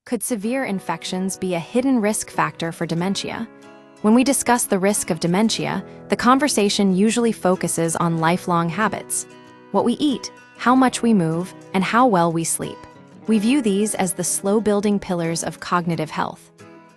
Could severe infections be a hidden risk factor for dementia? When we discuss the risk of dementia, the conversation usually focuses on lifelong habits: what we eat, how much we move, and how well we sleep. We view these as the slow-building pillars of cognitive health.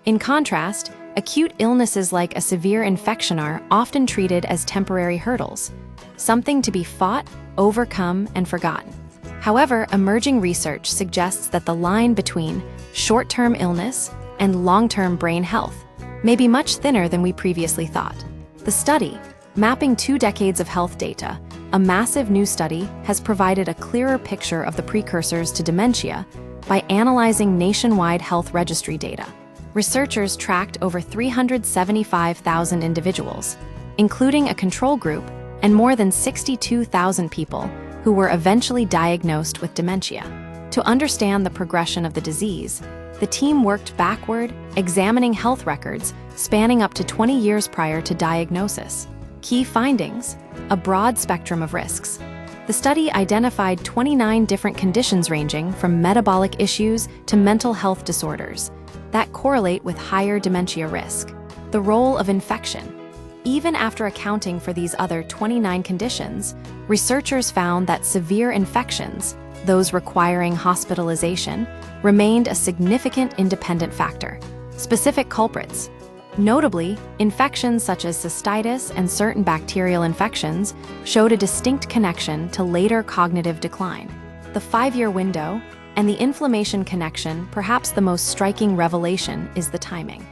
In contrast, acute illnesses like a severe infection are often treated as temporary hurdles, something to be fought, overcome, and forgotten. However, emerging research suggests that the line between short-term illness and long-term brain health may be much thinner than we previously thought. The study, mapping 2 decades of health data, a massive new study, has provided a clearer picture of the precursors to dementia by analyzing nationwide health registry data. Researchers tracked over 375,000 individuals, including a control group and more than 62,000 people who were eventually diagnosed with dementia. To understand the progression of the disease, the team worked backward, examining health records spanning up to 20 years prior to diagnosis. Key findings: a broad spectrum of risks. The study identified 29 different conditions ranging from metabolic issues to mental health disorders that correlate with higher dementia risk. The role of infection. Even after accounting for these other 29 conditions, researchers found that severe infections, those requiring hospitalization, remained a significant independent factor. Specific culprits. Notably, infections such as cystitis and certain bacterial infections showed a distinct connection to later cognitive decline. The 5-year window and the inflammation connection, perhaps the most striking revelation, is the timing.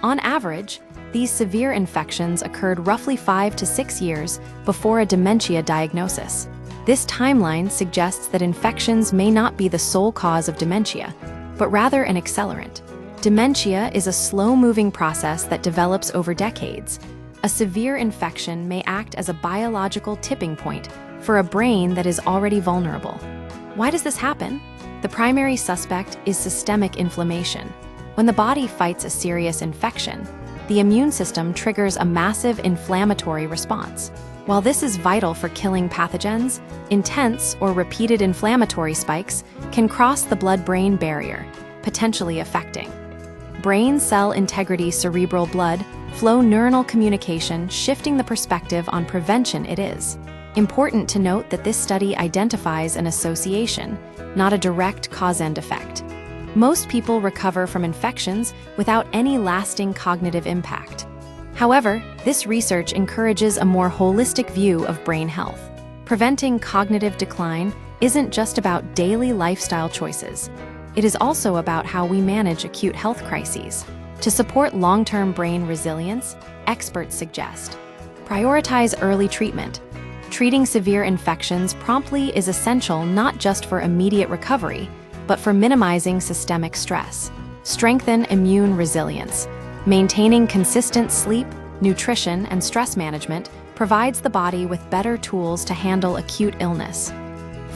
On average, these severe infections occurred roughly 5 to 6 years before a dementia diagnosis. This timeline suggests that infections may not be the sole cause of dementia, but rather an accelerant. Dementia is a slow-moving process that develops over decades. A severe infection may act as a biological tipping point for a brain that is already vulnerable. Why does this happen? The primary suspect is systemic inflammation. When the body fights a serious infection, the immune system triggers a massive inflammatory response. While this is vital for killing pathogens, intense or repeated inflammatory spikes can cross the blood-brain barrier, potentially affecting brain cell integrity, cerebral blood flow, neuronal communication, shifting the perspective on prevention. It is important to note that this study identifies an association, not a direct cause and effect. Most people recover from infections without any lasting cognitive impact. However, this research encourages a more holistic view of brain health. Preventing cognitive decline isn't just about daily lifestyle choices. It is also about how we manage acute health crises. To support long-term brain resilience, experts suggest: prioritize early treatment. Treating severe infections promptly is essential not just for immediate recovery, but for minimizing systemic stress. Strengthen immune resilience. Maintaining consistent sleep, nutrition, and stress management provides the body with better tools to handle acute illness.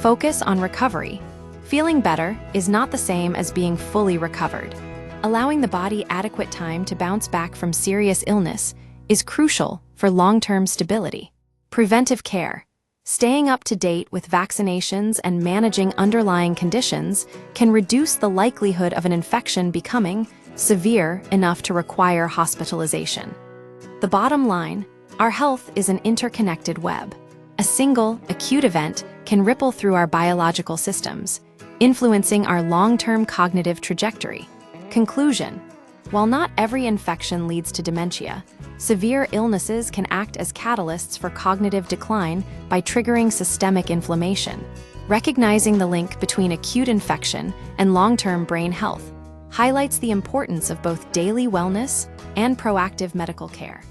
Focus on recovery. Feeling better is not the same as being fully recovered. Allowing the body adequate time to bounce back from serious illness is crucial for long-term stability. Preventive care. Staying up to date with vaccinations and managing underlying conditions can reduce the likelihood of an infection becoming severe enough to require hospitalization. The bottom line: our health is an interconnected web. A single, acute event can ripple through our biological systems, influencing our long-term cognitive trajectory. Conclusion: while not every infection leads to dementia, severe illnesses can act as catalysts for cognitive decline by triggering systemic inflammation. Recognizing the link between acute infection and long-term brain health highlights the importance of both daily wellness and proactive medical care.